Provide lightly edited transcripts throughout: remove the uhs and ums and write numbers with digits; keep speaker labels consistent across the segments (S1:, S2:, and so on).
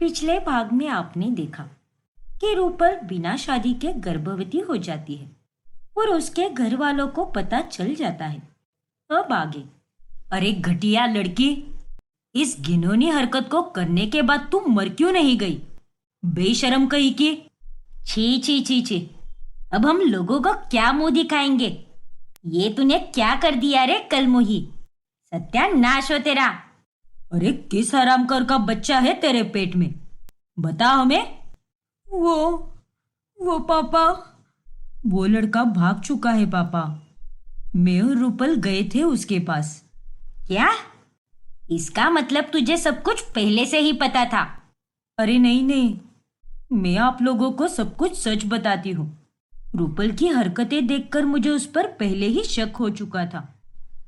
S1: पिछले भाग में आपने देखा कि रूपल बिना शादी के गर्भवती हो जाती है और उसके घर वालों को पता चल जाता है। अब आगे। अरे घटिया लड़की, इस घिनौनी हरकत को करने के बाद तू मर क्यों नहीं गई? बेशरम कहीं की। छी छी छी छी। अब हम लोगों को क्या मुंह दिखाएंगे? ये तूने क्या कर दिया रे कलमुही? सत्यानाश हो तेरा। अरे किस हरामखोर का बच्चा है तेरे पेट में? बता हमें। वो वो पापा। वो लड़का भाग चुका है पापा। मैं और रूपल गए थे उसके पास। क्या? इसका मतलब तुझे सब कुछ पहले से ही पता था? अरे नहीं नहीं, मैं आप लोगों को सब कुछ सच बताती हूँ। रूपल की हरकतें देखकर मुझे उस पर पहले ही शक हो चुका था।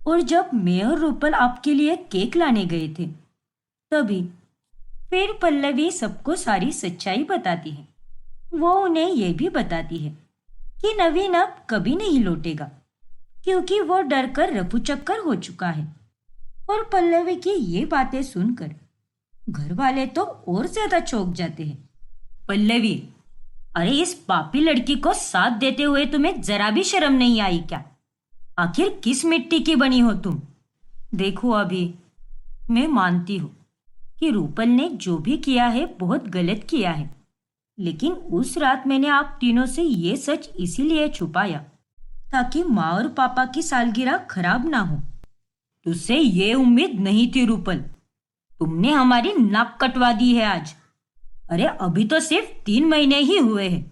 S1: और जब मैं और रूपल आपके लिए केक लाने गए थे तभी फिर पल्लवी सबको सारी सच्चाई बताती है। वो उन्हें यह भी बताती है कि नवीन अब कभी नहीं लौटेगा क्योंकि वो डर कर रफू चक्कर हो चुका है। और पल्लवी की ये बातें सुनकर घर वाले तो और ज्यादा चौंक जाते हैं। पल्लवी, अरे इस पापी लड़की को साथ देते हुए तुम्हें जरा भी शर्म नहीं आई क्या? आखिर किस मिट्टी की बनी हो तुम? देखो अभी, मैं मानती हूँ कि रूपल ने जो भी किया है बहुत गलत किया है, लेकिन उस रात मैंने आप तीनों से ये सच इसीलिए छुपाया ताकि माँ और पापा की सालगिरह खराब ना हो। तुझसे ये उम्मीद नहीं थी रूपल। तुमने हमारी नाक कटवा दी है आज। अरे अभी तो सिर्फ 3 महीने ही हुए हैं,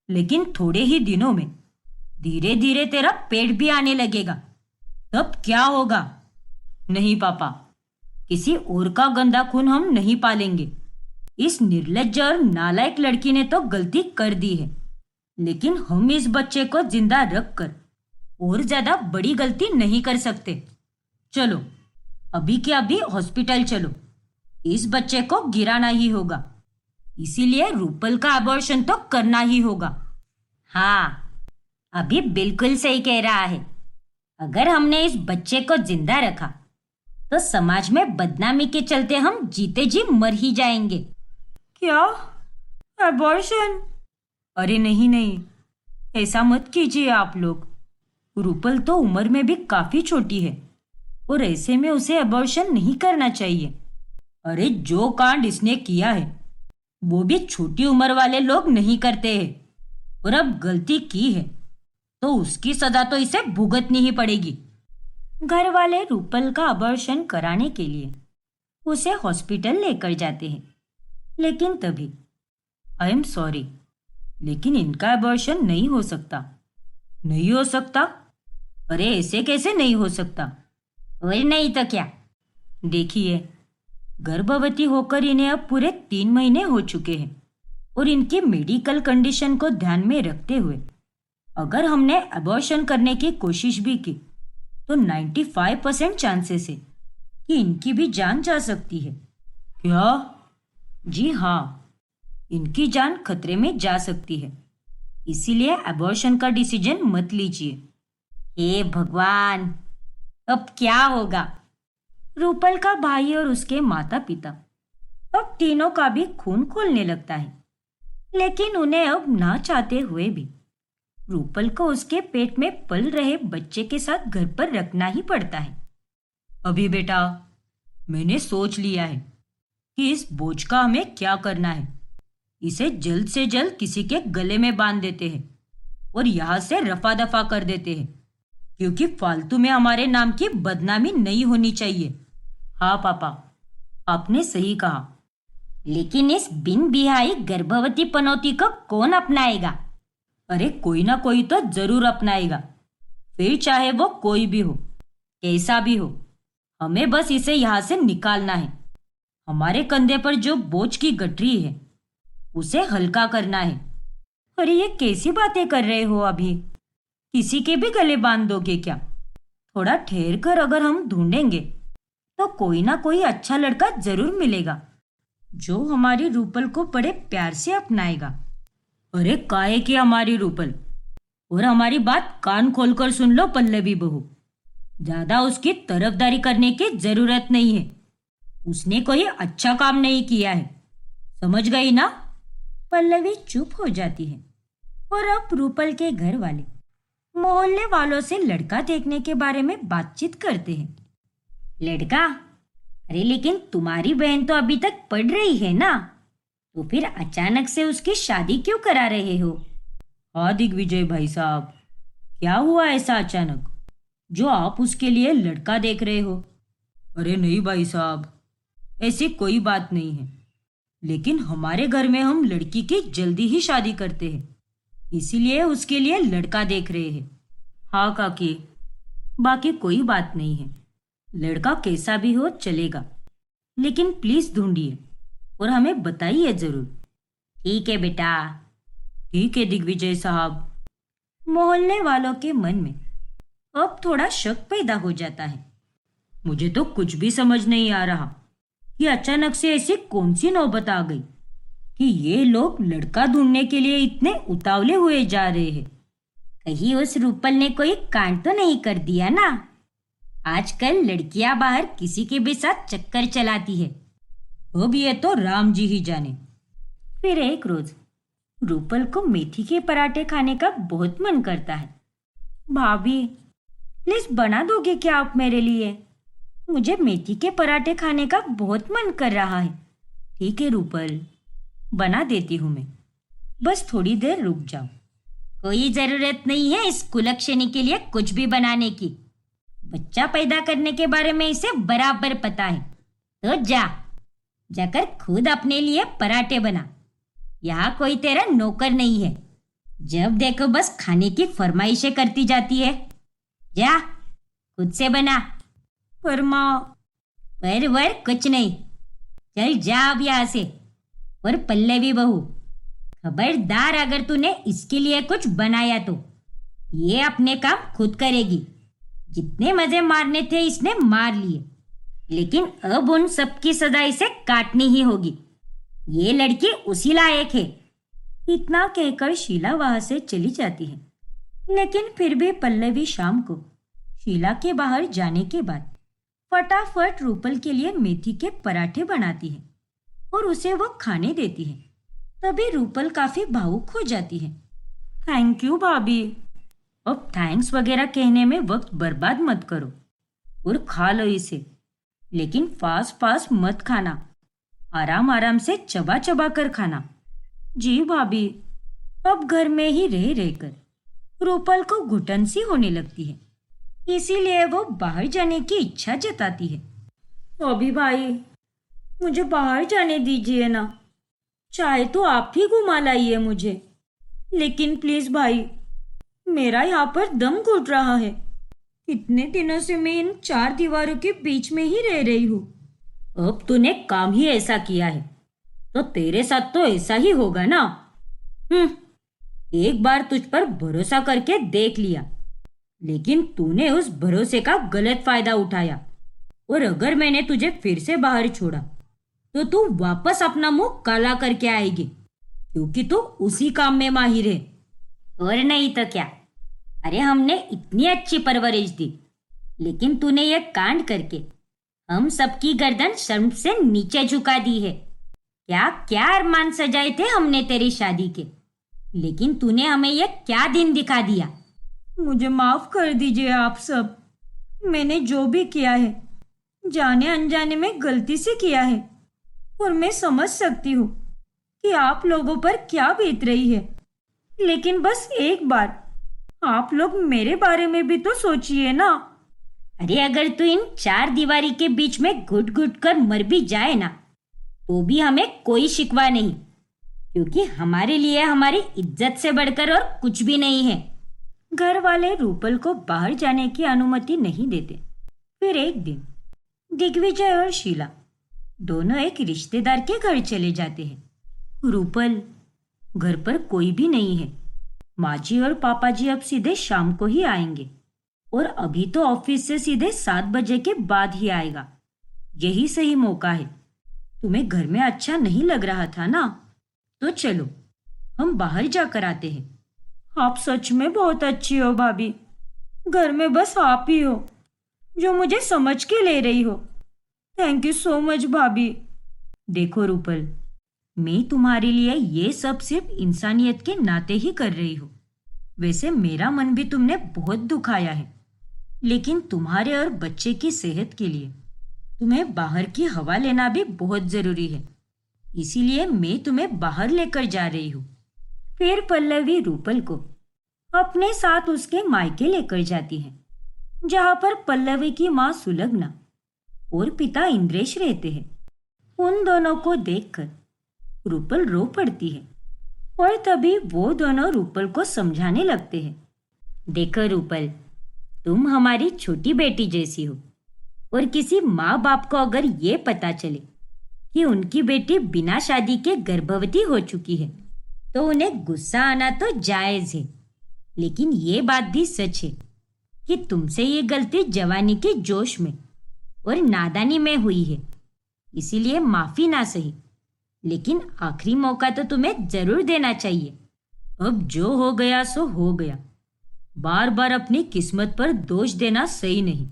S1: लेकिन थोड़े ही दिनों में धीरे धीरे तेरा पेट भी आने लगेगा। तब क्या होगा? नहीं पापा, किसी और का गंदा खून हम नहीं पालेंगे। इस निर्लज्ज और नालायक लड़की ने तो गलती कर दी है, लेकिन हम इस बच्चे को जिंदा रखकर और ज्यादा बड़ी गलती नहीं कर सकते। चलो अभी के अभी हॉस्पिटल चलो। इस बच्चे को गिराना ही होगा, इसीलिए रूपल का अबॉर्शन तो करना ही होगा। हाँ, अभी बिल्कुल सही कह रहा है। अगर हमने इस बच्चे को जिंदा रखा तो समाज में बदनामी के चलते हम जीते जी मर ही जाएंगे। क्या? अबॉर्शन? अरे नहीं नहीं, ऐसा मत कीजिए आप लोग। रूपल तो उम्र में भी काफी छोटी है और ऐसे में उसे अबॉर्शन नहीं करना चाहिए। अरे जो कांड इसने किया है वो भी छोटी उम्र वाले लोग नहीं करते हैं, और अब गलती की है तो उसकी सजा तो इसे भुगतनी ही पड़ेगी। घर वाले रूपल का अबॉर्शन कराने के लिए उसे हॉस्पिटल लेकर जाते हैं, लेकिन तभी आई एम सॉरी, लेकिन इनका अबॉर्शन नहीं हो सकता। नहीं हो सकता? अरे ऐसे कैसे नहीं हो सकता? और नहीं तो क्या? देखिए, गर्भवती होकर इन्हें अब पूरे 3 महीने हो चुके हैं और इनकी मेडिकल कंडीशन को ध्यान में रखते हुए अगर हमने अबॉर्शन करने की कोशिश भी की तो 95% चांसेस है कि इनकी भी जान जा सकती है। क्या? जी हाँ, इनकी जान खतरे में जा सकती है, इसीलिए अबॉर्शन का डिसीजन मत लीजिए। हे भगवान, अब क्या होगा? रूपल का भाई और उसके माता पिता अब तीनों का भी खून खोलने लगता है, लेकिन उन्हें अब ना चाहते हुए भी रूपल को उसके पेट में पल रहे बच्चे के साथ घर पर रखना ही पड़ता है। अभी बेटा, मैंने सोच लिया है कि इस बोझ का हमें क्या करना है। इसे जल्द से जल्द किसी के गले में बांध देते हैं और यहाँ से रफा दफा कर देते हैं, क्योंकि फालतू में हमारे नाम की बदनामी नहीं होनी चाहिए। हाँ पापा, आपने सही कहा। लेकिन इस बिन बिहाई गर्भवती पनौती को कौन अपनाएगा? अरे कोई ना कोई तो जरूर अपनाएगा, फिर चाहे वो कोई भी हो, कैसा भी हो। हमें बस इसे यहाँ से निकालना है। हमारे कंधे पर जो बोझ की गठरी है उसे हल्का करना है। अरे ये कैसी बातें कर रहे हो? अभी किसी के भी गले बांध दोगे क्या? थोड़ा ठहर कर अगर हम ढूंढेंगे तो कोई ना कोई अच्छा लड़का जरूर मिलेगा जो हमारी रूपल को बड़े प्यार से अपनाएगा। अरे काहे की हमारी रूपल? और हमारी बात कान खोलकर सुन लो पल्लवी बहू, ज्यादा उसकी तरफदारी करने की जरूरत नहीं है। उसने कोई अच्छा काम नहीं किया है, समझ गई ना? पल्लवी चुप हो जाती है और अब रूपल के घर वाले मोहल्ले वालों से लड़का देखने के बारे में बातचीत करते हैं। लड़का? अरे लेकिन तुम्हारी बहन तो अभी तक पढ़ रही है ना, तो फिर अचानक से उसकी शादी क्यों करा रहे हो? हाँ दिग्विजय भाई साहब, क्या हुआ ऐसा अचानक जो आप उसके लिए लड़का देख रहे हो? अरे नहीं भाई साहब, ऐसी कोई बात नहीं है, लेकिन हमारे घर में हम लड़की की जल्दी ही शादी करते हैं, इसीलिए उसके लिए लड़का देख रहे हैं। हाँ काकी, बाकी कोई बात नहीं है, लड़का कैसा भी हो चलेगा, लेकिन प्लीज ढूंढिए और हमें बताइए जरूर। ठीक है बेटा। ठीक है दिग्विजय साहब। मोहल्ले वालों के मन में अब थोड़ा शक पैदा हो जाता है। मुझे तो कुछ भी समझ नहीं आ रहा कि अचानक से ऐसी कौन सी नौबत आ गई कि ये लोग लड़का ढूंढने के लिए इतने उतावले हुए जा रहे हैं। कहीं उस रूपल ने कोई कांड तो नहीं कर दिया ना? आजकल लड़कियां बाहर किसी के भी साथ चक्कर चलाती है, अब ये तो राम जी ही जाने। फिर एक रोज रूपल को मेथी के पराठे खाने का बहुत मन करता है। भाभी, प्लीज बना दोगे क्या आप मेरे लिए? मुझे मेथी के पराठे खाने का बहुत मन कर रहा है। ठीक है रूपल, बना देती हूँ मैं, बस थोड़ी देर रुक जाओ। कोई जरूरत नहीं है इस कुलक्षणी के लिए कुछ भी बनाने की, बच्चा पैदा करने के बारे में इसे बराबर पता है। तो जाकर खुद अपने लिए पराठे बना, यहाँ कोई तेरा नौकर नहीं है। जब देखो बस खाने की फरमाइशें करती जाती है। जा, खुद से बना। पर माँ। पर वर कुछ नहीं, चल जा अब यहाँ से। और पल्लवी बहू, खबरदार अगर तूने इसके लिए कुछ बनाया तो ये अपने काम खुद करेगी। जितने मजे मारने थे इसने मार लिए, लेकिन अब उन सबकी सजा इसे काटनी ही होगी। ये लड़की उसी लायक है। इतना कहकर शीला वहां से चली जाती है, लेकिन फिर भी पल्लवी शाम को शीला के बाहर जाने के बाद फटाफट रूपल के लिए मेथी के पराठे बनाती है और उसे वो खाने देती है। तभी रूपल काफी भावुक हो जाती है। थैंक यू भाभी। अब थैंक्स वगैरह कहने में वक्त बर्बाद मत करो और खा लो इसे, लेकिन फास्ट फास्ट मत खाना, आराम आराम से चबा चबा कर खाना। जी भाभी। अब घर में ही रह रहकर रूपल को घुटन सी होने लगती है, इसीलिए वो बाहर जाने की इच्छा जताती है। अभी भाई, मुझे बाहर जाने दीजिए ना, चाहे तो आप ही घुमा लाइए मुझे, लेकिन प्लीज भाई, मेरा यहाँ पर दम घुट रहा है। कितने दिनों से मैं इन चार दीवारों के बीच में ही रह रही हूँ। अब तूने काम ही ऐसा किया है तो तेरे साथ तो ऐसा ही होगा ना। एक बार तुझ पर भरोसा करके देख लिया, लेकिन तूने उस भरोसे का गलत फायदा उठाया, और अगर मैंने तुझे फिर से बाहर छोड़ा तो तू वापस अपना मुंह काला करके आएगी, क्योंकि तू उसी काम में माहिर है। और नहीं तो क्या। अरे हमने इतनी अच्छी परवरिश दी, लेकिन तूने यह कांड करके हम सबकी गर्दन शर्म से नीचे झुका दी है। क्या क्या अरमान सजाए थे हमने तेरी शादी के, लेकिन तूने हमें यह क्या दिन दिखा दिया। मुझे माफ कर दीजिए आप सब, मैंने जो भी किया है जाने अनजाने में गलती से किया है, और मैं समझ सकती हूँ कि आप लोगों पर क्या बीत रही है, लेकिन बस एक बार आप लोग मेरे बारे में भी तो सोचिए ना। अरे अगर तू इन चार दीवारी के बीच में घुट घुट कर मर भी जाए ना, तो भी हमें कोई शिकवा नहीं, क्योंकि हमारे लिए हमारी इज्जत से बढ़कर और कुछ भी नहीं है। घर वाले रूपल को बाहर जाने की अनुमति नहीं देते। फिर एक दिन दिग्विजय और शीला दोनों एक रिश्तेदार के घर चले जाते हैं। रूपल, घर पर कोई भी नहीं है। माँ जी और पापा जी अब सीधे शाम को ही आएंगे, और अभी तो ऑफिस से सीधे 7 बजे के बाद ही आएगा। यही सही मौका है। तुम्हें घर में अच्छा नहीं लग रहा था ना, तो चलो हम बाहर जाकर आते हैं। आप सच में बहुत अच्छी हो भाभी, घर में बस आप ही हो जो मुझे समझ के ले रही हो। थैंक यू सो मच भाभी। देखो रूपल, मैं तुम्हारे लिए ये सब सिर्फ इंसानियत के नाते ही कर रही हूँ। वैसे मेरा मन भी तुमने बहुत दुखाया है, लेकिन तुम्हारे और बच्चे की सेहत के लिए तुम्हें बाहर की हवा लेना भी बहुत जरूरी है। इसीलिए मैं तुम्हें बाहर लेकर जा रही हूँ। फिर पल्लवी रूपल को अपने साथ उसके मायके लेकर जाती है, जहाँ पर पल्लवी की माँ सुलग्ना और पिता इंद्रेश रहते हैं। उन दोनों को देखकर रूपल रो पड़ती है और तभी वो दोनों रूपल को समझाने लगते हैं। देखो रूपल, तुम हमारी छोटी बेटी जैसी हो और किसी माँ बाप को अगर ये पता चले कि उनकी बेटी बिना शादी के गर्भवती हो चुकी है तो उन्हें गुस्सा आना तो जायज है, लेकिन ये बात भी सच है कि तुमसे ये गलती जवानी के जोश में और नादानी में हुई है। इसीलिए माफी ना सही, लेकिन आखिरी मौका तो तुम्हें जरूर देना चाहिए। अब जो हो गया सो हो गया। बार बार अपनी किस्मत पर दोष देना सही नहीं।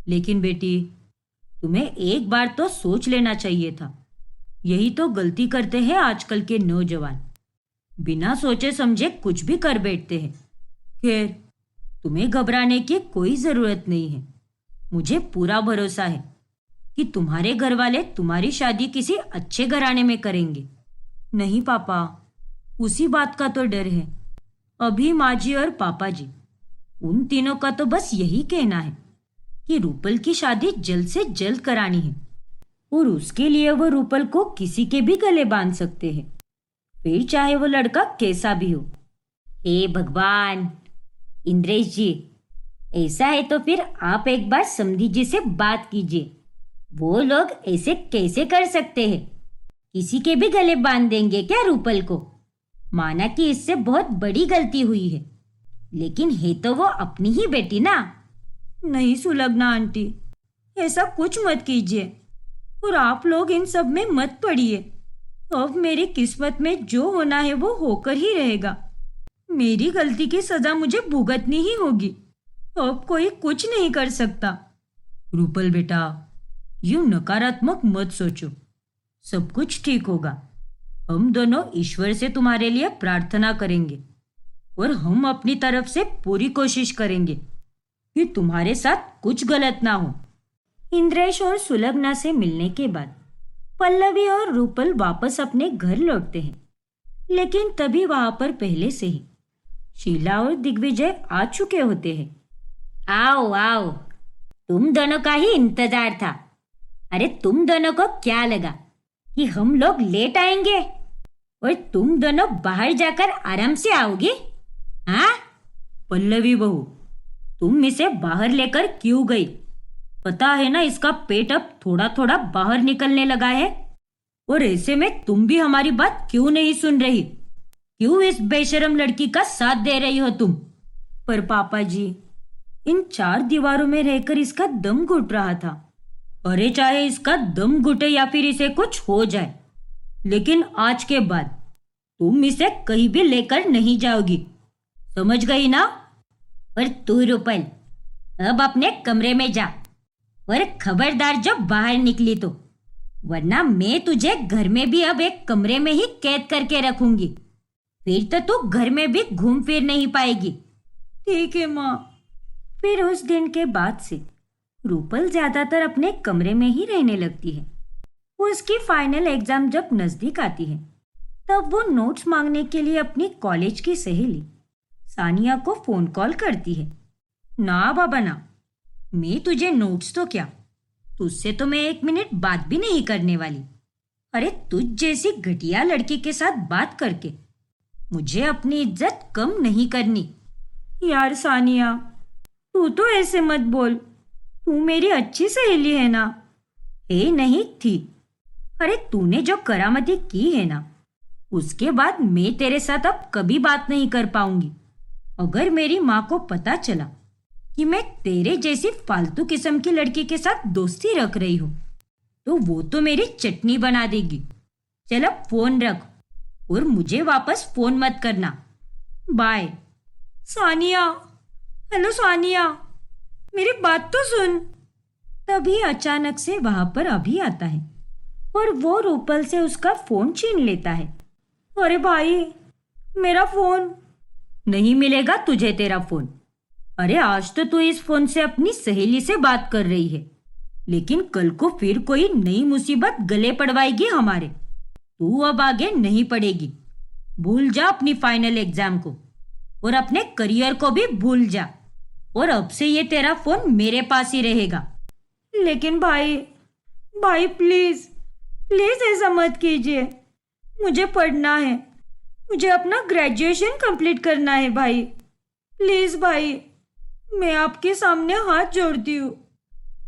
S1: लेकिन बेटी, तुम्हें एक बार तो सोच लेना चाहिए था। यही तो गलती करते हैं आजकल के नौजवान, बिना सोचे समझे कुछ भी कर बैठते हैं। खैर, तुम्हें घबराने की कोई जरूरत नहीं है। मुझे पूरा भरोसा है कि तुम्हारे घर वाले तुम्हारी शादी किसी अच्छे घराने में करेंगे। नहीं पापा, उसी बात का तो डर है। अभी माँ जी और पापा जी, उन तीनों का तो बस यही कहना है कि रूपल की शादी जल्द से जल्द करानी है और उसके लिए वो रूपल को किसी के भी गले बांध सकते हैं, फिर चाहे वो लड़का कैसा भी हो। हे भगवान! इंद्रेश जी, ऐसा है तो फिर आप एक बार समधी जी से बात कीजिए। वो लोग ऐसे कैसे कर सकते हैं? किसी के भी गले बांध देंगे क्या रूपल को? माना कि इससे बहुत बड़ी गलती हुई है, लेकिन है तो वो अपनी ही बेटी ना। नहीं सुलग्ना आंटी, ऐसा कुछ मत कीजिए और आप लोग इन सब में मत पड़िए। अब मेरी किस्मत में जो होना है वो होकर ही रहेगा। मेरी गलती की सजा मुझे भुगतनी ही होगी। अब कोई कुछ नहीं कर सकता। रूपल बेटा, यूं नकारात्मक मत सोचो। सब कुछ ठीक होगा। हम दोनों ईश्वर से तुम्हारे लिए प्रार्थना करेंगे और हम अपनी तरफ से पूरी कोशिश करेंगे कि तुम्हारे साथ कुछ गलत ना हो। इंद्रेश और सुलग्ना से मिलने के बाद पल्लवी और रूपल वापस अपने घर लौटते हैं, लेकिन तभी वहां पर पहले से ही शीला और दिग्विजय आ चुके होते हैं। आओ आओ, तुम दोनों का ही इंतजार था। अरे तुम दोनों को क्या लगा कि हम लोग लेट आएंगे और तुम दोनों बाहर जाकर आराम से आओगे? हाँ पल्लवी बहू, तुम इसे बाहर लेकर क्यों गई? पता है ना इसका पेट अब थोड़ा थोड़ा बाहर निकलने लगा है। और ऐसे में तुम भी हमारी बात क्यों नहीं सुन रही? क्यों इस बेशरम लड़की का साथ दे रही हो तुम? पर पापा जी, इन 4 दीवारों में रहकर इसका दम घुट रहा था। अरे चाहे इसका दम घुटे या फिर इसे कुछ हो जाए, लेकिन आज के बाद तुम इसे कहीं भी लेकर नहीं जाओगी, समझ गई ना? और तू रूपल, अब अपने कमरे में जा और खबरदार जब बाहर निकली तो, वरना मैं तुझे घर में भी अब एक कमरे में ही कैद करके रखूंगी। फिर तो तू घर में भी घूम फिर नहीं पाएगी। ठीक है माँ। फिर उस दिन के बाद से रूपल ज्यादातर अपने कमरे में ही रहने लगती है। उसकी फाइनल एग्जाम जब नजदीक आती है तब वो नोट्स मांगने के लिए अपनी कॉलेज की सहेली सानिया को फोन कॉल करती है। ना बाबा ना, मैं तुझे नोट्स तो क्या, तुझसे तो मैं 1 मिनट बात भी नहीं करने वाली। अरे तुझ जैसी घटिया लड़की के साथ बात करके मुझे अपनी इज्जत कम नहीं करनी। यार सानिया, तू तो ऐसे मत बोल। तू मेरी अच्छी सहेली है ना? नहीं थी। अरे तूने जो करामती की है ना, उसके बाद मैं तेरे साथ अब कभी बात नहीं कर पाऊंगी। अगर मेरी माँ को पता चला कि मैं तेरे जैसी फालतू किस्म की लड़की के साथ दोस्ती रख रही हूँ तो वो तो मेरी चटनी बना देगी। चल अब फोन रख और मुझे वापस फोन मत करना। बाय। सानिया, हेलो सानिया, मेरी बात तो सुन। तभी अचानक से वहां पर अभी आता है और वो रूपल से उसका फोन छीन लेता है। अरे भाई, मेरा फोन! नहीं मिलेगा तुझे तेरा फोन। अरे आज तो तू इस फोन से अपनी सहेली से बात कर रही है, लेकिन कल को फिर कोई नई मुसीबत गले पड़वाएगी हमारे। तू अब आगे नहीं पढ़ेगी। भूल जा अपनी फाइनल एग्जाम को और अपने करियर को भी भूल जा। और अब से ये तेरा फोन मेरे पास ही रहेगा। लेकिन भाई, भाई प्लीज, प्लीज ऐसा मत कीजिए। मुझे पढ़ना है, मुझे अपना ग्रेजुएशन कंप्लीट करना है भाई। प्लीज भाई, मैं आपके सामने हाथ जोड़ती हूँ।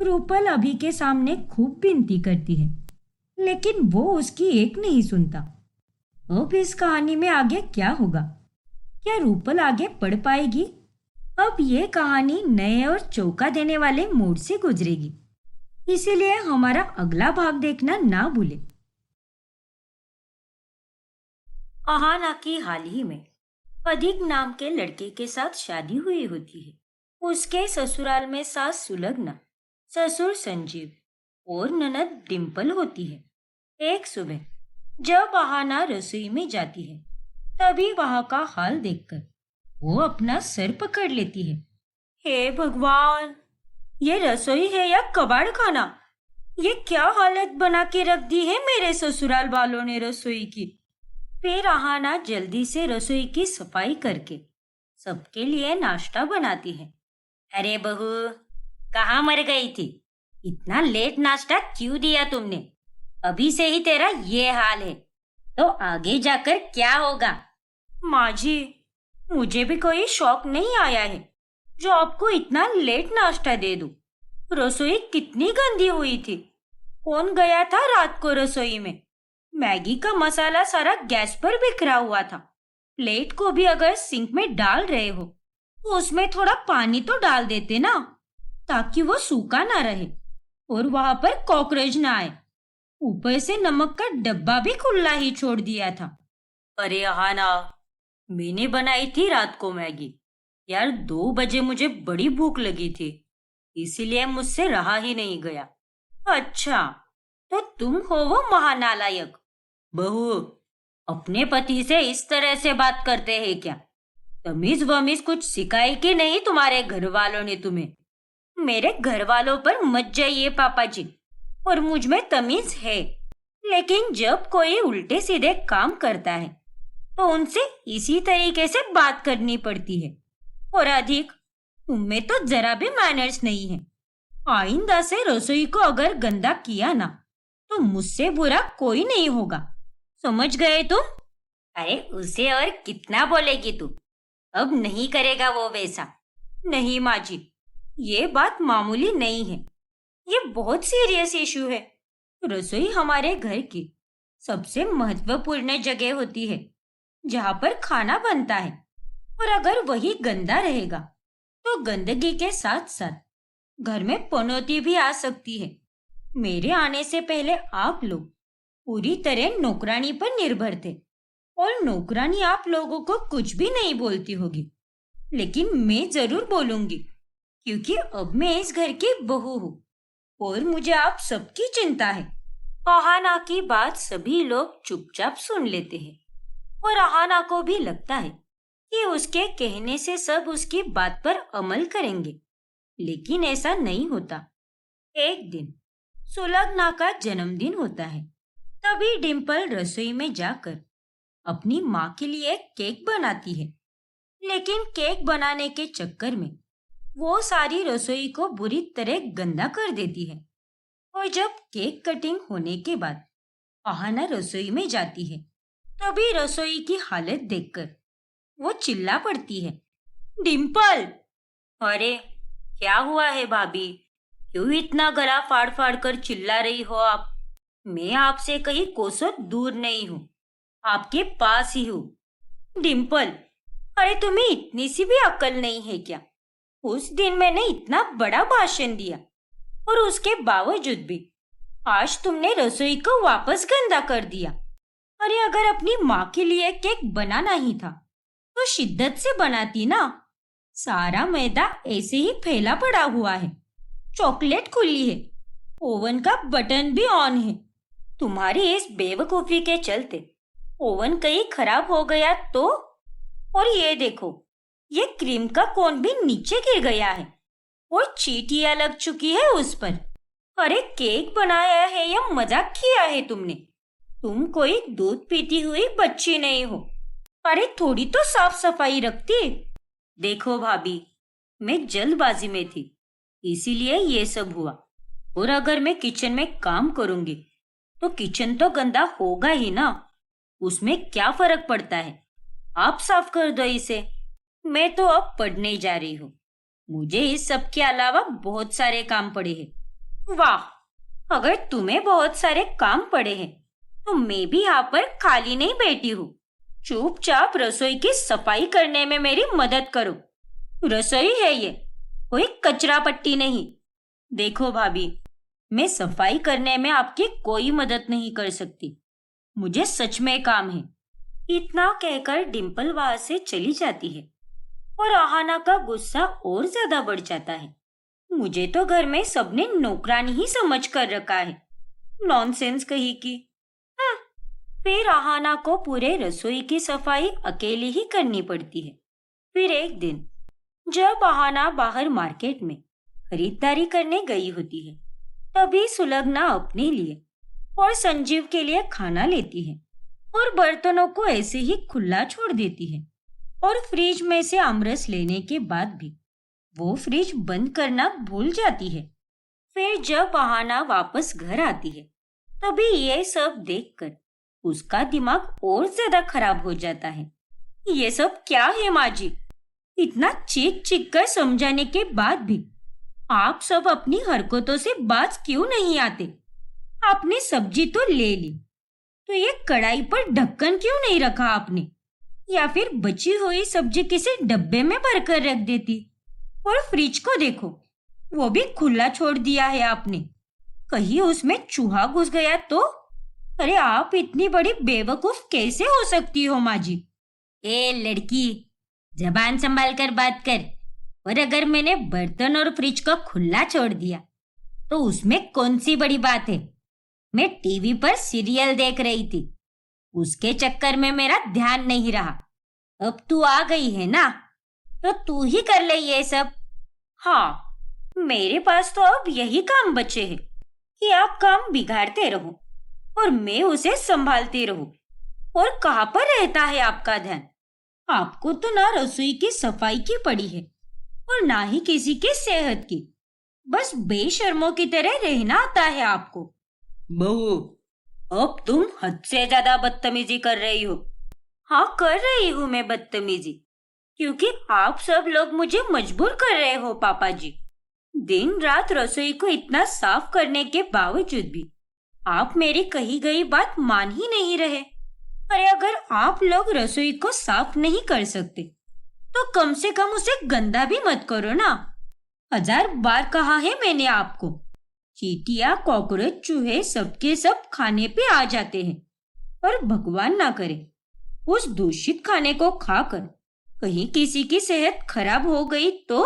S1: रूपल अभी के सामने खूब विनती करती है, लेकिन वो उसकी एक नहीं सुनता। अब इस कहानी में आगे क्या होगा? क्या रूपल आगे पढ़ पाएगी? अब ये कहानी नए और चौंका देने वाले मोड़ से गुजरेगी, इसीलिए हमारा अगला भाग देखना ना भूले। अहाना की हाल ही में अधिक नाम के लड़के के साथ शादी हुई होती है। उसके ससुराल में सास सुलग्ना, ससुर संजीव और ननद डिम्पल होती है। एक सुबह जब अहाना रसोई में जाती है, तभी वहां का हाल देखकर वो अपना सर पकड़ लेती है। हे भगवान, ये रसोई है या कबाड़ खाना? ये क्या हालत बना के रख दी है मेरे ससुराल वालों ने रसोई की। फिर अहाना जल्दी से रसोई की सफाई करके सबके लिए नाश्ता बनाती है। अरे बहू, कहाँ मर गई थी? इतना लेट नाश्ता क्यों दिया तुमने? अभी से ही तेरा ये हाल है तो आगे जाकर क्या होगा? माँ जी, मुझे भी कोई शौक नहीं आया है जो आपको इतना लेट नाश्ता दे दूं। रसोई कितनी गंदी हुई थी। कौन गया था रात को रसोई में? मैगी का मसाला सारा गैस पर बिखरा हुआ था। प्लेट को भी अगर सिंक में डाल रहे हो तो उसमें थोड़ा पानी तो डाल देते ना, ताकि वो सूखा ना रहे और वहां पर कॉकरोच ना आए। ऊपर से नमक का डब्बा भी खुला ही छोड़ दिया था। अरे अहाना, मैंने बनाई थी रात को मैगी। यार 2 बजे मुझे बड़ी भूख लगी थी, इसीलिए मुझसे रहा ही नहीं गया। अच्छा, तो तुम हो वो महानालायक। बहू, अपने पति से इस तरह से बात करते हैं क्या? तमीज वमीज कुछ सिखाई कि नहीं तुम्हारे घर वालों ने तुम्हें? मेरे घर वालों पर मत जाइए पापा जी, और मुझ में तमीज है, लेकिन जब कोई उल्टे सीधे काम करता है तो उनसे इसी तरीके से बात करनी पड़ती है। और अधिक, तुम में तो जरा भी मैनर्स नहीं है। आइंदा से रसोई को अगर गंदा किया ना तो मुझसे बुरा कोई नहीं होगा, समझ गए तुम? अरे उसे और कितना बोलेगी तू? अब नहीं करेगा वो वैसा। नहीं माँ जी, ये बात मामूली नहीं है, ये बहुत सीरियस इशू है। रसोई हमारे घर की सबसे महत्वपूर्ण जगह होती है जहाँ पर खाना बनता है, और अगर वही गंदा रहेगा तो गंदगी के साथ साथ घर में पनौती भी आ सकती है। मेरे आने से पहले आप लोग पूरी तरह नौकरानी पर निर्भर थे, और नौकरानी आप लोगों को कुछ भी नहीं बोलती होगी, लेकिन मैं जरूर बोलूंगी, क्योंकि अब मैं इस घर की बहू हूँ और मुझे आप सबकी चिंता है। अहाना की बात सभी लोग चुपचाप सुन लेते हैं, और अहाना को भी लगता है कि उसके कहने से सब उसकी बात पर अमल करेंगे, लेकिन ऐसा नहीं होता। एक दिन सुलग्ना का जन्मदिन होता है। तभी डिम्पल रसोई में जाकर अपनी माँ के लिए केक बनाती है, लेकिन केक बनाने के चक्कर में वो सारी रसोई को बुरी तरह गंदा कर देती है। और जब केक कटिंग होने के बाद अहाना रसोई में जाती है, तभी रसोई की हालत देखकर वो चिल्ला पड़ती है, डिम्पल! अरे क्या हुआ है भाभी? क्यों इतना गला फाड़ फाड़ कर चिल्ला रही हो आप? मैं आपसे कहीं कोसों दूर नहीं हूँ, आपके पास ही हूँ। डिम्पल, अरे तुम्हें इतनी सी भी अक्ल नहीं है क्या? उस दिन मैंने इतना बड़ा भाषण दिया और उसके बावजूद भी आज तुमने रसोई को वापस गंदा कर दिया। अरे अगर अपनी माँ के लिए केक बनाना ही था तो शिद्दत से बनाती ना। सारा मैदा ऐसे ही फैला पड़ा हुआ है, चॉकलेट खुली है, ओवन का बटन भी ऑन है, तुम्हारी इस बेवकूफी के चलते ओवन कहीं खराब हो गया तो? और ये देखो, ये क्रीम का कोन भी नीचे गिर गया है और चींटियां लग चुकी है उस पर। अरे केक बनाया है या मजाक किया है तुमने? तुम कोई दूध पीती हुई बच्ची नहीं हो। अरे थोड़ी तो साफ सफाई रखती। देखो भाभी, मैं जल्दबाजी में थी, इसीलिए ये सब हुआ। और अगर मैं किचन में काम करूंगी तो किचन तो गंदा होगा ही ना। उसमें क्या फर्क पड़ता है, आप साफ कर दो इसे। मैं तो अब पढ़ने जा रही हूँ। मुझे इस सब के अलावा बहुत सारे काम पड़े हैं। वाह, अगर तुम्हें बहुत सारे काम पड़े हैं तो मैं भी यहाँ पर खाली नहीं बैठी हूँ। चुपचाप रसोई की सफाई करने में मेरी मदद करो। रसोई है ये, कोई कचरा पट्टी नहीं। देखो भाभी, मैं सफाई करने में आपकी कोई मदद नहीं कर सकती। मुझे सच में काम है। इतना कहकर डिम्पल वहां से चली जाती है और आहाना का गुस्सा और ज्यादा बढ़ जाता है। मुझे तो घर में सबने नौकरानी ही समझ कर रखा है। नॉनसेंस कही की। हम्म, फिर आहाना को पूरे रसोई की सफाई अकेली ही करनी पड़ती है। फिर एक दिन जब आहाना बाहर मार्केट में खरीदारी करने गई होती है, तभी सुलग्ना अपने लिए और संजीव के लिए खाना लेती है और बर्तनों को ऐसे ही खुला छोड़ देती है। और फ्रिज में से आमरस लेने के बाद भी वो फ्रिज बंद करना भूल जाती है। फिर जब आहाना वापस घर आती है, तभी ये सब देखकर उसका दिमाग और ज्यादा खराब हो जाता है। ये सब क्या है माँ जी? इतना चीख चीख कर समझाने के बाद भी आप सब अपनी हरकतों से बाज क्यों नहीं आते? आपने सब्जी तो ले ली, तो ये कढ़ाई पर ढक्कन क्यों नहीं रखा आपने? या फिर बची हुई सब्जी किसी डब्बे में भरकर रख देती। और फ्रिज को देखो, वो भी खुला छोड़ दिया है आपने। कहीं उसमें चूहा घुस गया तो? अरे आप इतनी बड़ी बेवकूफ कैसे हो सकती हो माँ जी? ए लड़की, जबान संभाल कर बात कर। और अगर मैंने बर्तन और फ्रिज को खुला छोड़ दिया तो उसमें कौन सी बड़ी बात है? मैं टीवी पर सीरियल देख रही थी, उसके चक्कर में मेरा ध्यान नहीं रहा। अब तू आ गई है ना, तो तू ही कर ले ये सब। हाँ, मेरे पास तो अब यही काम बचे हैं कि आप काम बिगाड़ते रहो और मैं उसे संभालती रहूं। और कहाँ पर रहता है आपका ध्यान? आपको तो ना रसोई की सफाई की पड़ी है और ना ही किसी की सेहत की। बस बेशर्मों की तरह रहना आता है आपको। बहू, अब तुम हद से ज्यादा बदतमीजी कर रही हो। हाँ, कर रही हूँ मैं बदतमीजी, क्योंकि आप सब लोग मुझे मजबूर कर रहे हो पापा जी। दिन रात रसोई को इतना साफ करने के बावजूद भी आप मेरी कही गई बात मान ही नहीं रहे। अरे अगर आप लोग रसोई को साफ नहीं कर सकते तो कम से कम उसे गंदा भी मत करो ना। 1000 बार कहा है मैंने आपको। चींटियां, कॉकरोच, चूहे सबके सब खाने पे आ जाते हैं। और भगवान ना करे उस दूषित खाने को खाकर कहीं किसी की सेहत खराब हो गई तो?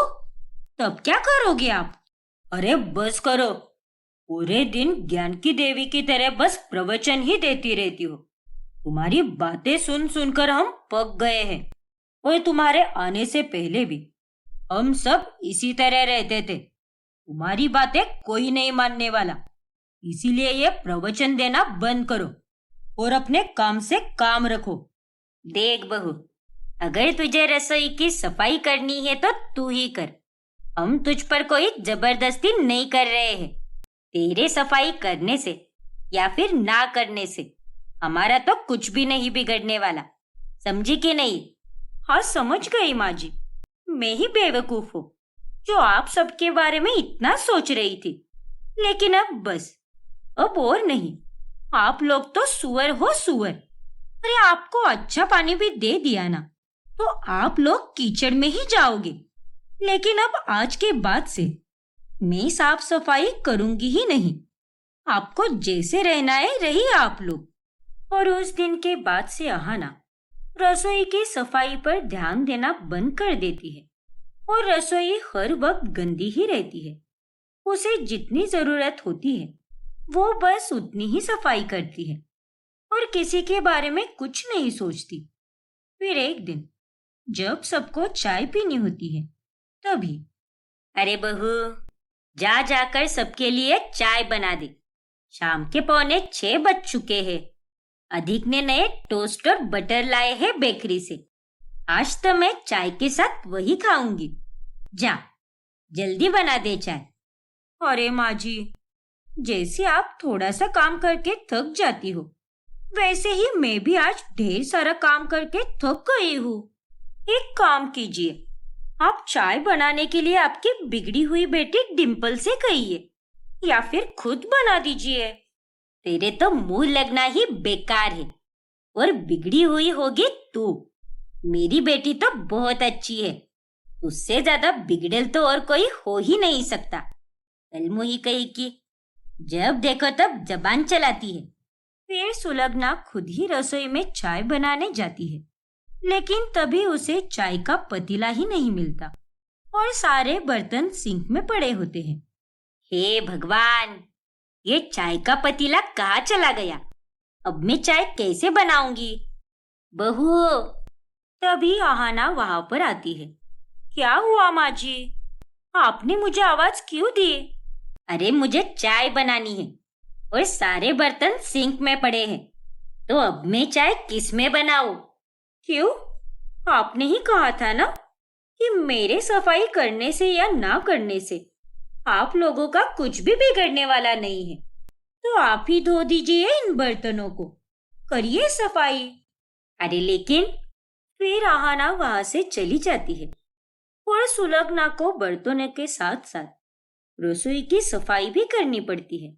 S1: तब क्या करोगे आप? अरे बस करो, पूरे दिन ज्ञान की देवी की तरह बस प्रवचन ही देती रहती हो। तुम्हारी बातें सुन सुनकर हम पक गए हैं। और तुम्हारे आने से पहले भी हम सब इसी तरह रहते थे। तुम्हारी बातें कोई नहीं मानने वाला, इसीलिए ये प्रवचन देना बंद करो और अपने काम से काम रखो। देख बहू, अगर तुझे रसोई की सफाई करनी है तो तू ही कर। हम तुझ पर कोई जबरदस्ती नहीं कर रहे हैं। तेरे सफाई करने से या फिर ना करने से हमारा तो कुछ भी नहीं बिगड़ने वाला। समझी कि नहीं? हाँ, समझ गई माँ जी। मैं ही बेवकूफ हूँ जो आप सबके बारे में इतना सोच रही थी। लेकिन अब बस, अब और नहीं। आप लोग तो सुअर हो, सुअर। अरे आपको अच्छा पानी भी दे दिया ना, तो आप लोग कीचड़ में ही जाओगे। लेकिन अब आज के बाद से मैं साफ सफाई करूंगी ही नहीं। आपको जैसे रहना है रहिए आप लोग। और उस दिन के बाद से आहाना रसोई की सफाई पर ध्यान देना बंद कर देती है और रसोई हर वक्त गंदी ही रहती है। उसे जितनी जरूरत होती है वो बस उतनी ही सफाई करती है और किसी के बारे में कुछ नहीं सोचती। फिर एक दिन जब सबको चाय पीनी होती है, तभी, अरे बहू, जा जाकर सबके लिए चाय बना दे। शाम के 5:45 बज चुके हैं। अधिक ने नए टोस्ट और बटर लाए हैं बेकरी से। आज तो मैं चाय के साथ वही खाऊंगी। जा, जल्दी बना दे चाय। अरे माँ जी, जैसे आप थोड़ा सा काम करके थक जाती हो, वैसे ही मैं भी आज ढेर सारा काम करके थक गई हूँ। एक काम कीजिए, आप चाय बनाने के लिए आपकी बिगड़ी हुई बेटी डिम्पल से कहिए, या फिर खुद बना दीजिए। तेरे तो मुंह लगना ही बेकार है, और बिगड़ी हुई होगी तू। मेरी बेटी तो बहुत अच्छी है, उससे ज्यादा बिगड़ल तो और कोई हो ही नहीं सकता। कलमुही कही कि जब देखो तब जबान चलाती है। फिर सुलग्ना खुद ही रसोई में चाय बनाने जाती है, लेकिन तभी उसे चाय का पतीला ही नहीं मिलता और सारे बर्तन सिंक में पड़े होते हैं। हे भगवान, ये चाय का पतीला कहाँ चला गया? अब मैं चाय कैसे बनाऊंगी? बहू, तभी आहाना वहां पर आती है। क्या हुआ माँ जी? आपने मुझे आवाज क्यों दी? अरे मुझे चाय बनानी है और सारे बर्तन सिंक में पड़े हैं, तो अब मैं चाय किस में बनाऊं? क्यों? आपने ही कहा था ना कि मेरे सफाई करने से या ना करने से आप लोगों का कुछ भी बिगड़ने वाला नहीं है। तो आप ही धो दीजिए इन बर्तनों को, करिए सफाई। अरे लेकिन, फिर आहाना वहां से चली जाती है और सुलग्ना को बर्तनों के साथ साथ रसोई की सफाई भी करनी पड़ती है।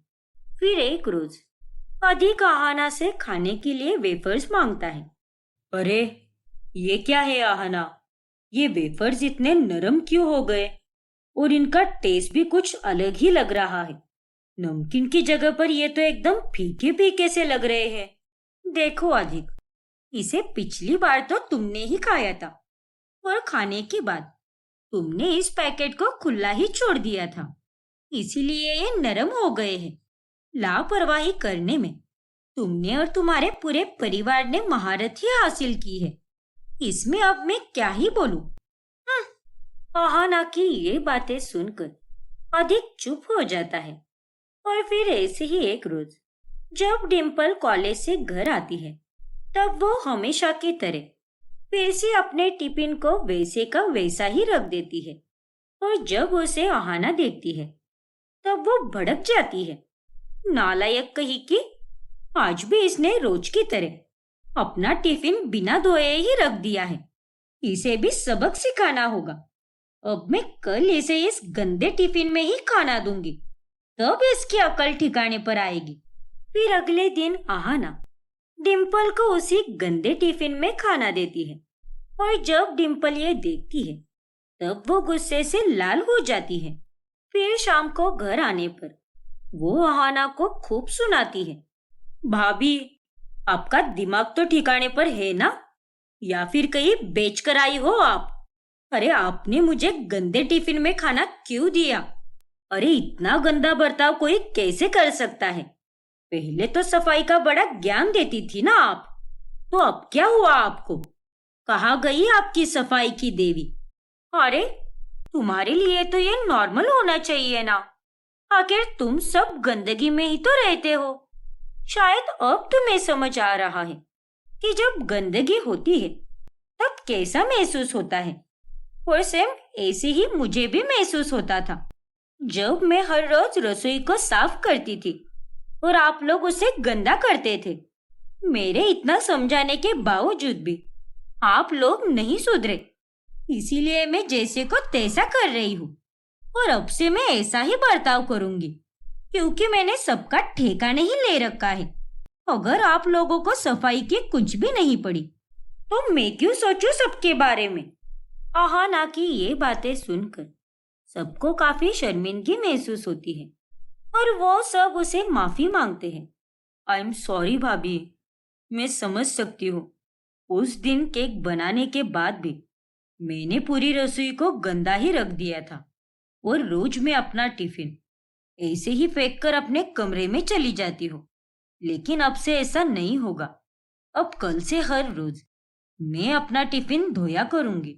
S1: फिर एक रोज अधिक आहाना से खाने के लिए वेफर्स मांगता है। अरे, ये क्या है आहाना? ये वेफर्स इतने नरम क्यों हो गए? और इनका टेस्ट भी कुछ अलग ही लग रहा है। नमकीन की जगह पर ये तो एकदम फीके फीके से लग रहे हैं। देखो अधिक, इसे पिछली बार तो तुमने ही खाया था, और खाने के बाद तुमने इस पैकेट को खुला ही छोड़ दिया था, इसीलिए ये नरम हो गए हैं। लापरवाही करने में तुमने और तुम्हारे पूरे परिवार ने महारत ही हासिल की है। इसमें अब मैं क्या ही बोलूं? आहाना की ये बातें सुनकर अधिक चुप हो जाता है। और फिर ऐसे ही एक रोज जब डिम्पल कॉलेज से घर आती है, तब वो हमेशा की तरह फिर से अपने टिफिन को वैसे का वैसा ही रख देती है। और जब उसे आहाना देखती है, तब वो भड़क जाती है। नालायक कही कि आज भी इसने रोज की तरह अपना टिफिन बिना धोए ही रख दिया है। इसे भी सबक सिखाना होगा। अब मैं कल इसे इस गंदे टिफिन में ही खाना दूंगी, तब इसकी अकल ठिकाने पर आएगी। फिर अगले दिन आहाना डिम्पल को उसी गंदे टिफिन में खाना देती है, और जब डिम्पल ये देखती है, तब वो गुस्से से लाल हो जाती है। फिर शाम को घर आने पर वो आहाना को खूब सुनाती है। भाभी, आपका दिमाग तो ठिकाने पर है ना? या फिर कहीं बेच कर आई हो आप? अरे आपने मुझे गंदे टिफिन में खाना क्यों दिया? अरे इतना गंदा बर्ताव कोई कैसे कर सकता है? पहले तो सफाई का बड़ा ज्ञान देती थी ना आप, तो अब क्या हुआ आपको? कहाँ गई आपकी सफाई की देवी? अरे, तुम्हारे लिए तो ये नॉर्मल होना चाहिए ना। आखिर तुम सब गंदगी में ही तो रहते हो। शायद अब तुम्हें समझ आ रहा है कि जब गंदगी होती है तब कैसा महसूस होता है। और सेम ऐसे ही मुझे भी महसूस होता था जब मैं हर रोज रसोई को साफ करती थी और आप लोग उसे गंदा करते थे। मेरे इतना समझाने के बावजूद भी आप लोग नहीं सुधरे, इसीलिए मैं जैसे को तैसा कर रही हूँ। और अब से मैं ऐसा ही बर्ताव करूंगी, क्योंकि मैंने सबका ठेका नहीं ले रखा है। अगर आप लोगों को सफाई की कुछ भी नहीं पड़ी, तो मैं क्यों सोचूं सबके बारे में? आहाना की ये बातें सुनकर सबको काफी शर्मिंदगी महसूस होती है, और वो सब उसे माफी मांगते हैं। आई एम सॉरी भाभी, मैं समझ सकती हूँ। उस दिन केक बनाने के बाद भी मैंने पूरी रसोई को गंदा ही रख दिया था, और रोज मैं अपना टिफिन ऐसे ही फेंक कर अपने कमरे में चली जाती हो। लेकिन अब से ऐसा नहीं होगा। अब कल से हर रोज मैं अपना टिफिन धोया करूंगी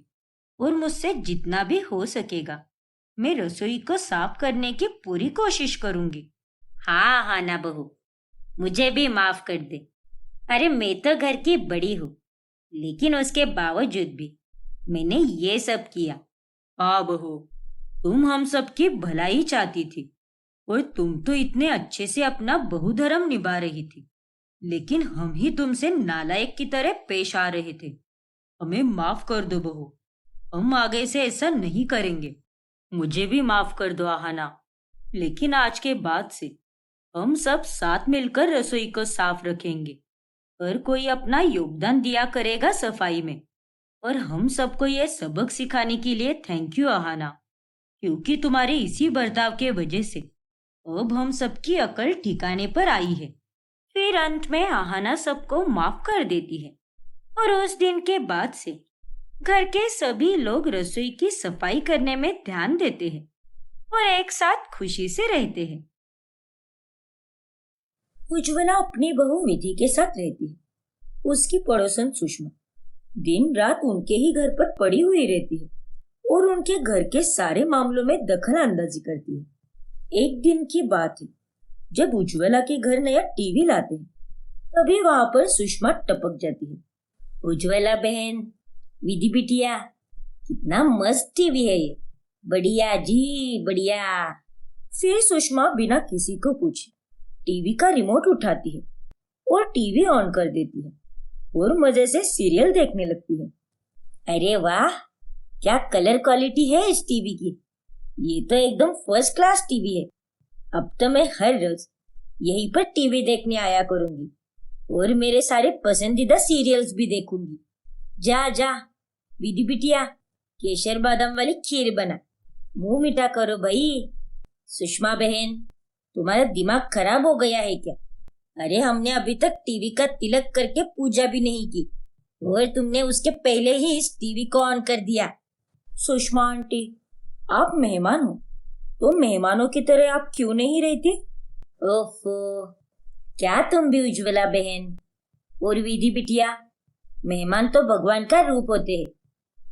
S1: और मुझसे जितना भी हो सकेगा मैं रसोई को साफ करने की पूरी कोशिश करूंगी। हाँ हाँ ना बहू, मुझे भी माफ कर दे। अरे मैं तो घर की बड़ी हूँ, लेकिन उसके बावजूद भी मैंने ये सब किया। हाँ बहू, तुम हम सबकी भलाई चाहती थी और तुम तो इतने अच्छे से अपना बहुधर्म निभा रही थी, लेकिन हम ही तुमसे नालायक की तरह पेश आ रहे थे। हमें माफ कर दो बहू, हम आगे से ऐसा नहीं करेंगे। मुझे भी माफ कर दो आहाना, लेकिन आज के बाद से हम सब साथ मिलकर रसोई को साफ रखेंगे। हर कोई अपना योगदान दिया करेगा सफाई में। और हम सबको ये सबक सिखाने के लिए थैंक यू आहाना, क्योंकि तुम्हारे इसी बर्ताव के वजह से अब हम सबकी अकल ठिकाने पर आई है। फिर अंत में आहाना सबको माफ कर देती है और उस दिन के बाद से घर के सभी लोग रसोई की सफाई करने में ध्यान देते हैं और एक साथ खुशी से रहते हैं। उज्ज्वला अपनी बहू विधि के साथ रहती है। उसकी पड़ोसन सुषमा दिन रात उनके ही घर पर पड़ी हुई रहती है और उनके घर के सारे मामलों में दखल अंदाजी करती है। एक दिन की बात है, जब उज्ज्वला के घर नया टीवी लाते हैं, तभी वहां पर सुषमा टपक जाती है। उज्ज्वला बहन, विधि बिटिया, कितना मस्त टीवी है ये। बढ़िया जी बढ़िया। फिर सुषमा बिना किसी को पूछे टीवी का रिमोट उठाती है और टीवी ऑन कर देती है और मजे से सीरियल देखने लगती है। अरे वाह, क्या कलर क्वालिटी है इस टीवी की। ये तो एकदम फर्स्ट क्लास टीवी है। अब तो मैं हर रोज यहीं पर टीवी देखने आया करूंगी और मेरे सारे पसंदीदा सीरियल्स भी देखूंगी। जा जा विधि बिटिया, केसर बादाम वाली खीर बना, मुंह मीठा करो भाई। सुषमा बहन, तुम्हारा दिमाग खराब हो गया है क्या? अरे हमने अभी तक टीवी का तिलक करके पूजा भी नहीं की और तुमने उसके पहले ही इस टीवी को ऑन कर दिया। सुषमा आंटी, आप मेहमान हो तो मेहमानों की तरह आप क्यों नहीं रहती? ओफो, क्या तुम भी उज्ज्वला बहन और विधि बिटिया, मेहमान तो भगवान का रूप होते हैं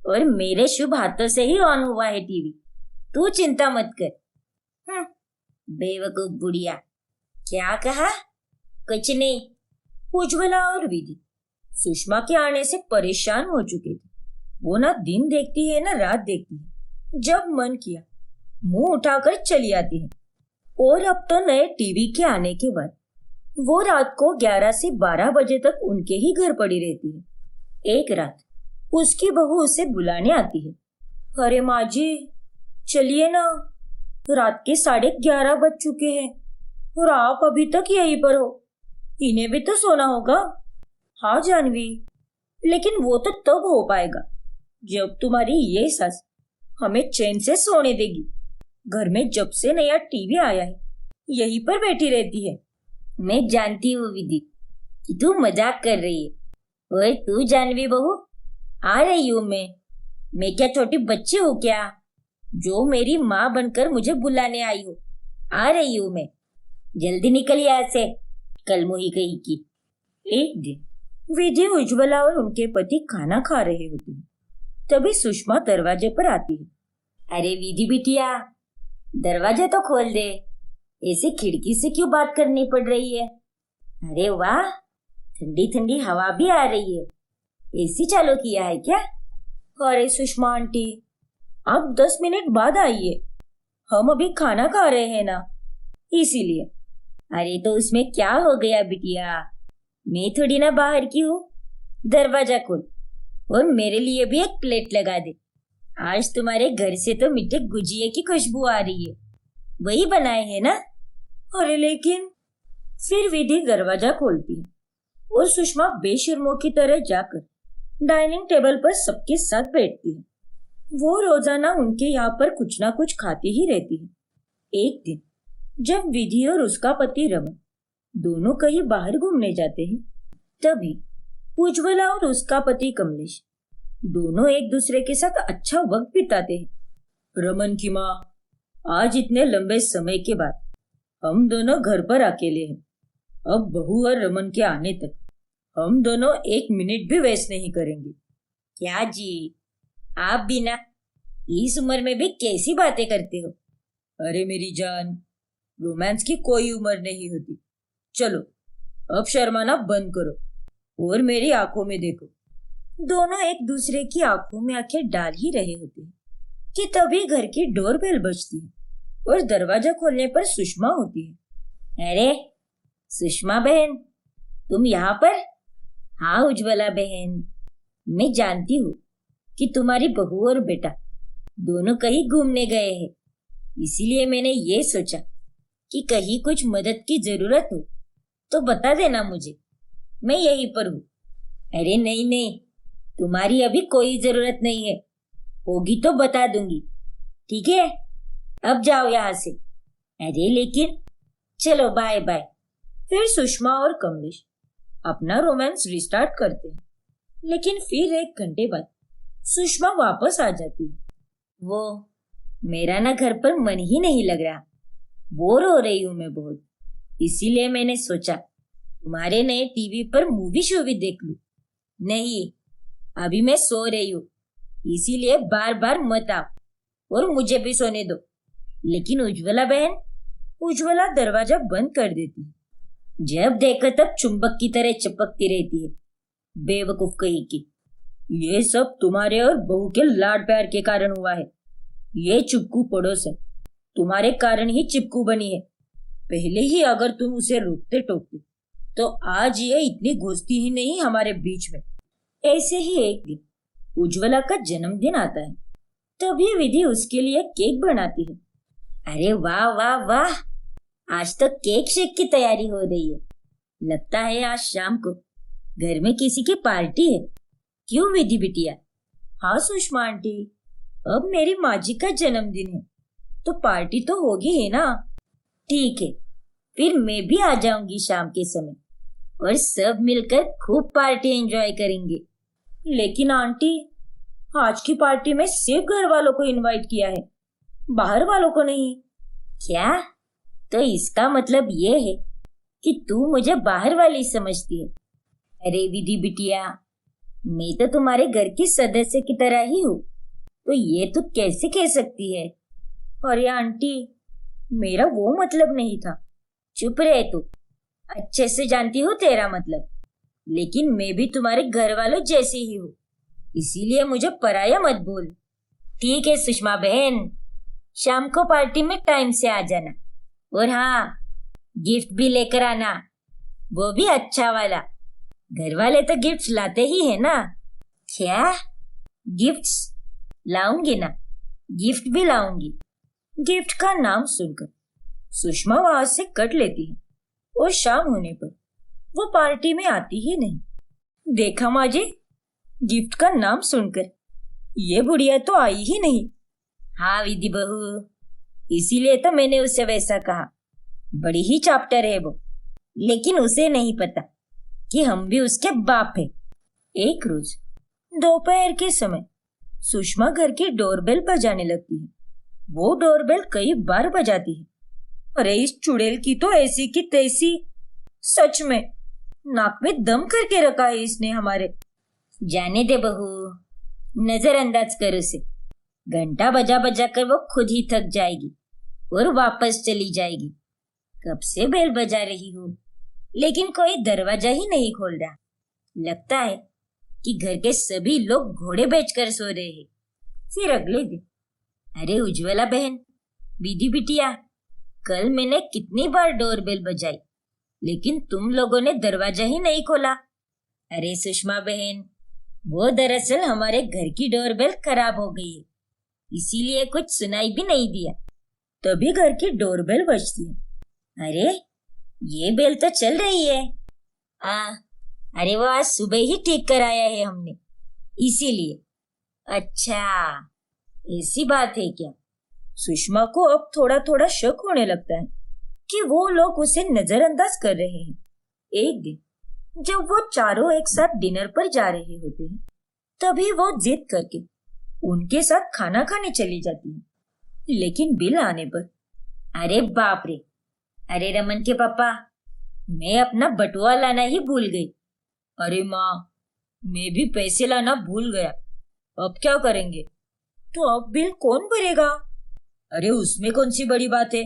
S1: और मेरे शुभ हाथों से ही ऑन हुआ है टीवी। तू चिंता मत कर। बेवकूफ बुढ़िया। क्या कहा? कुछ नहीं। उज्ज्वला और विधि सुषमा के आने से परेशान हो चुके थे। वो ना दिन देखती है ना रात देखती है, जब मन किया मुंह उठाकर चली आती है। और अब तो नए टीवी के आने के बाद वो रात को 11 से 12 बजे तक उनके ही घर पड़ी रहती है। एक रात उसकी बहू उसे बुलाने आती है। अरे माँ जी, चलिए ना, रात के 11:30 बज चुके हैं और आप अभी तक यहीं पर हो। इन्हें भी तो सोना होगा। हाँ जानवी, लेकिन वो तो तब हो पाएगा जब तुम्हारी ये सास हमें चैन से सोने देगी। घर में जब से नया टीवी आया है यहीं पर बैठी रहती है। मैं जानती हूँ विधि कि तू मजाक कर रही है। ओए तू जानवी बहू, आ रही हूँ मैं क्या छोटी बच्ची हूँ क्या जो मेरी माँ बनकर मुझे बुलाने आई हो? आ रही हूँ मैं, जल्दी निकल यहाँ से, कल मुही कही की। एक दिन विधि, उज्ज्वला और उनके पति खाना खा रहे होते हैं, तभी सुषमा दरवाजे पर आती है। अरे विधि बिटिया, दरवाजा तो खोल दे, ऐसे खिड़की से क्यों बात करनी पड़ रही है? अरे वाह, ठंडी ठंडी हवा भी आ रही है। एसी चालू किया है क्या? अरे सुषमा आंटी, आप 10 मिनट बाद आइए, हम अभी खाना खा रहे हैं ना, इसीलिए। अरे तो उसमें क्या हो गया बिटिया, मैं थोड़ी ना बाहर की हूँ। दरवाजा खोल और मेरे लिए भी एक प्लेट लगा दे। आज तुम्हारे घर से तो मीठे गुजिया की खुशबू आ रही है, वही बनाए हैं ना? अरे लेकिन। फिर विधि दरवाजा खोलती है और सुषमा बेशर्मों की तरह जाकर डाइनिंग टेबल पर सबके साथ बैठती है। वो रोजाना उनके यहाँ पर कुछ ना कुछ खाती ही रहती है। एक दिन जब विधि और उसका पति रमन दोनों कहीं बाहर घूमने जाते हैं, तभी उज्ज्वला और उसका पति कमलेश दोनों एक दूसरे के साथ अच्छा वक्त बिताते हैं। रमन की माँ, आज इतने लंबे समय के बाद
S2: हम दोनों घर पर अकेले हैं। अब बहू और रमन के आने तक हम दोनों 1 मिनट भी वेस्ट नहीं करेंगे।
S3: क्या जी, आप भी ना इस उम्र में भी कैसी बातें करते हो?
S2: अरे मेरी जान, रोमांस की कोई उम्र नहीं होती। चलो अब शर्माना बंद करो और मेरी आंखों में देखो।
S1: दोनों एक दूसरे की आंखों में आंखें डाल ही रहे होते हैं कि तभी घर की डोरबेल बजती है और दरवाजा खोलने पर सुषमा होती है।
S3: अरे सुषमा बहन, तुम यहाँ पर? हाँ उज्ज्वला बहन, मैं जानती हूँ कि तुम्हारी बहू और बेटा दोनों कहीं घूमने गए हैं, इसीलिए मैंने ये सोचा कि कहीं कुछ मदद की जरूरत हो तो बता देना मुझे, मैं यहीं पर हूँ। अरे नहीं नहीं, तुम्हारी अभी कोई जरूरत नहीं है, होगी तो बता दूंगी, ठीक है? अब जाओ यहाँ से। अरे लेकिन चलो बाय बाय।
S1: फिर सुषमा और कमलेश अपना रोमांस रिस्टार्ट करते हैं, लेकिन फिर 1 घंटे बाद सुषमा वापस आ जाती है।
S3: वो मेरा ना घर पर मन ही नहीं लग रहा, बोर हो रही हूँ मैं बहुत, इसीलिए मैंने सोचा तुम्हारे नए टीवी पर मूवी शूवी देख लूं। नहीं, अभी मैं सो रही हूँ, इसीलिए बार बार मत आओ और मुझे भी सोने दो। लेकिन उज्ज्वला बहन,
S1: उज्ज्वला दरवाजा बंद कर देती है।
S3: जब देखो तब चुंबक की तरह चिपकती रहती है, बेवकूफ कहीं की।
S2: ये सब तुम्हारे और बहू के लाड प्यार के कारण हुआ है। ये चिपकू पड़ोस है, तुम्हारे कारण ही चिपकू बनी है। पहले ही अगर तुम उसे रोकते टोकते तो आज ये इतनी घुसती ही नहीं हमारे बीच में।
S1: ऐसे ही एक दिन उज्ज्वला का जन्मदिन आता है, तभी विधि उसके लिए केक बनाती है।
S3: अरे वाह वाह वाह, आज तो केक शेक की तैयारी हो रही है। लगता है आज शाम को घर में किसी की पार्टी है, क्यों विधि बिटिया?
S1: हाँ सुषमा आंटी, अब मेरी माँ जी का जन्मदिन है तो पार्टी तो होगी ही ना।
S3: ठीक है, फिर मैं भी आ जाऊंगी शाम के समय और सब मिलकर खूब पार्टी एंजॉय करेंगे।
S1: लेकिन आंटी, आज की पार्टी में सिर्फ घर वालों को इनवाइट किया है, बाहर वालों को नहीं।
S3: क्या? तो इसका मतलब ये है कि तू मुझे बाहर वाली समझती है? अरे विधि बिटिया, मैं तो तुम्हारे घर की सदस्य की तरह ही हूँ, तो ये तू कैसे कह सकती है?
S1: अरे आंटी, मेरा वो मतलब नहीं था।
S3: चुप रहे तू, अच्छे से जानती हूँ तेरा मतलब, लेकिन मैं भी तुम्हारे घर वालों जैसी ही हूँ, इसीलिए मुझे पराया मत बोल। ठीक है सुषमा बहन, शाम को पार्टी में टाइम से आ जाना, और हाँ, गिफ्ट भी लेकर आना, वो भी अच्छा वाला। घर वाले तो गिफ्ट लाते ही है ना। क्या? गिफ्ट्स लाऊंगी ना, गिफ्ट भी लाऊंगी।
S1: गिफ्ट का नाम सुनकर सुषमा वहां से कट लेती है और शाम होने पर वो पार्टी में आती ही नहीं। देखा माँ जी, गिफ्ट का नाम सुनकर ये बुढ़िया तो आई ही नहीं।
S3: हाँ विधि बहू, इसीलिए तो मैंने उसे वैसा कहा। बड़ी ही चाप्टर है वो, लेकिन उसे नहीं पता कि हम भी उसके बाप हैं।
S1: एक रोज दोपहर के समय सुषमा घर की डोरबेल बजाने लगती है। वो डोरबेल कई बार बजाती है। अरे इस चुड़ैल की तो ऐसी की तैसी, सच में नाक में दम करके रखा है इसने हमारे।
S3: जाने दे बहू, नजरअंदाज कर उसे। घंटा बजा बजा कर वो खुद ही थक जाएगी और वापस चली जाएगी। कब से बेल बजा रही हूँ, लेकिन कोई दरवाजा ही नहीं खोल रहा। लगता है कि घर के सभी लोग घोड़े बेचकर सो रहे हैं।
S1: फिर अगले दिन,
S3: अरे उज्ज्वला बहन, विधि बिटिया, कल मैंने कितनी बार डोरबेल बजाई, लेकिन तुम लोगों ने दरवाजा ही नहीं खोला। अरे सुषमा बहन, वो दरअसल हमारे घर की डोरबेल खराब हो गई है, इसीलिए कुछ सुनाई भी नहीं दिया।
S1: तभी घर की डोरबेल बजती है।
S3: अरे ये बेल तो चल रही है। अरे वो आज सुबह ही ठीक कराया है हमने, इसीलिए। अच्छा, ऐसी बात है क्या?
S1: सुषमा को अब थोड़ा थोड़ा शक होने लगता है कि वो लोग उसे नजरअंदाज कर रहे हैं। एक दिन जब वो चारों एक साथ डिनर पर जा रहे होते हैं, तभी वो जिद करके उनके साथ खाना खाने चली जाती है। लेकिन बिल आने पर,
S3: अरे बाप रे, अरे रमन के पापा, मैं अपना बटुआ लाना ही भूल गई।
S2: अरे माँ, मैं भी पैसे लाना भूल गया। अब क्या करेंगे?
S3: तो अब बिल कौन भरेगा?
S2: अरे उसमें कौन सी बड़ी बात है,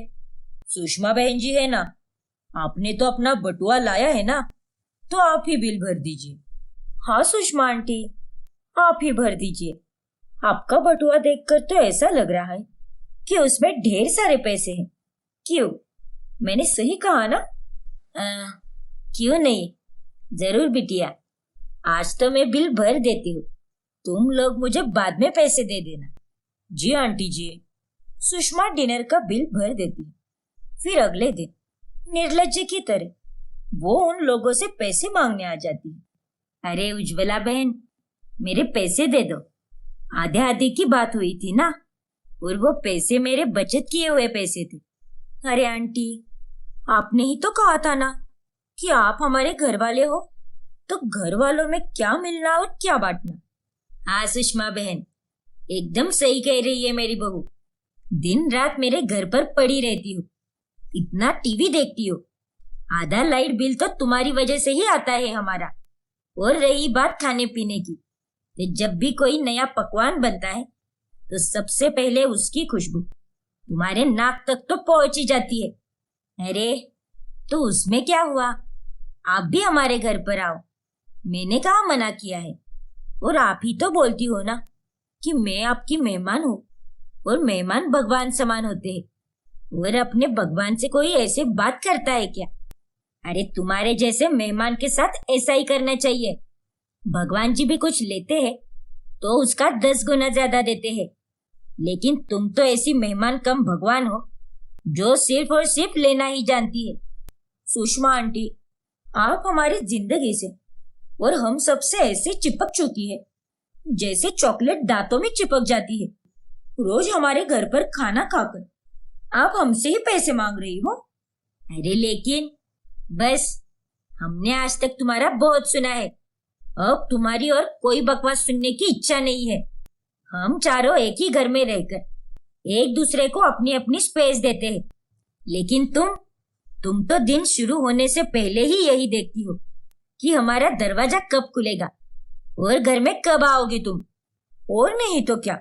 S2: सुषमा बहन जी है ना। आपने तो अपना बटुआ लाया है ना, तो आप ही बिल भर दीजिए।
S3: हाँ सुषमा आंटी, आप ही भर दीजिए। आपका बटुआ देखकर तो ऐसा लग रहा है कि उसमें ढेर सारे पैसे हैं। क्यों, मैंने सही कहा ना? क्यों नहीं, जरूर बिटिया। आज तो मैं बिल भर देती हूँ, तुम लोग मुझे बाद में पैसे दे देना।
S2: जी आंटी जी।
S3: सुषमा डिनर का बिल भर देती है। फिर अगले दिन निर्लज्ज की तरह वो उन लोगों से पैसे मांगने आ जाती है। अरे उज्ज्वला बहन, मेरे पैसे दे दो। आधे आधे की बात हुई थी ना, और वो पैसे मेरे बचत किए हुए पैसे थे। अरे आंटी, आपने ही तो कहा था ना कि आप हमारे घर वाले हो, तो घर वालों में क्या मिलना और क्या बांटना। हाँ सुषमा बहन, एकदम सही कह रही है मेरी बहू। दिन रात मेरे घर पर पड़ी रहती हो, इतना टीवी देखती हो, आधा लाइट बिल तो तुम्हारी वजह से ही आता है हमारा। और रही बात खाने पीने की, तो जब भी कोई नया पकवान बनता है तो सबसे पहले उसकी खुशबू तुम्हारे नाक तक तो पहुंच ही जाती है। अरे तो उसमें क्या हुआ, आप भी हमारे घर पर आओ। मैंने कहाँ मना किया है। और आप ही तो बोलती हो ना कि मैं आपकी मेहमान हूँ, और मेहमान भगवान समान होते हैं। और अपने भगवान से कोई ऐसे बात करता है क्या? अरे तुम्हारे जैसे मेहमान के साथ ऐसा ही करना चाहिए। भगवान जी भी कुछ लेते हैं तो उसका 10 गुना ज्यादा देते हैं, लेकिन तुम तो ऐसी मेहमान कम भगवान हो जो सिर्फ और सिर्फ लेना ही जानती है। सुषमा आंटी, आप हमारी जिंदगी से और हम सबसे ऐसे चिपक चुकी है जैसे चॉकलेट दांतों में चिपक जाती है। रोज हमारे घर पर खाना खाकर आप हमसे ही पैसे मांग रही हो। अरे लेकिन बस, हमने आज तक तुम्हारा बहुत सुना है, अब तुम्हारी और कोई बकवास सुनने की इच्छा नहीं है। हम चारों एक ही घर में रहकर एक दूसरे को अपनी अपनी स्पेस देते हैं, लेकिन तुम तो दिन शुरू होने से पहले ही यही देखती हो कि हमारा दरवाजा कब खुलेगा और घर में कब आओगी तुम। और नहीं तो क्या,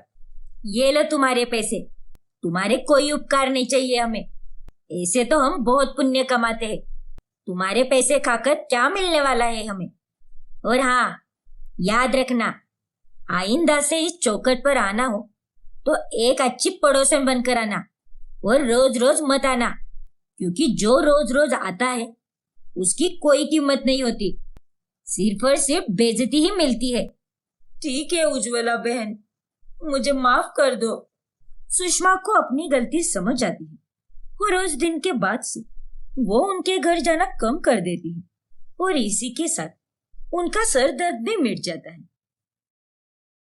S3: ये लो तुम्हारे पैसे। तुम्हारे कोई उपकार नहीं चाहिए हमें, ऐसे तो हम बहुत पुण्य कमाते हैं। तुम्हारे पैसे खाकर क्या मिलने वाला है हमें। और हाँ, याद रखना, आइंदा से इस चौखट पर आना हो तो एक अच्छी पड़ोसन बनकर आना, और रोज रोज मत आना, क्योंकि जो रोज रोज आता है उसकी कोई कीमत नहीं होती, सिर्फ और सिर्फ बेइज्जती ही मिलती है।
S2: ठीक है उज्ज्वला बहन, मुझे माफ कर दो।
S3: सुषमा को अपनी गलती समझ आती है और उस दिन के बाद से वो उनके घर जाना कम कर देती है, और इसी के साथ उनका सर दर्द भी मिट जाता है।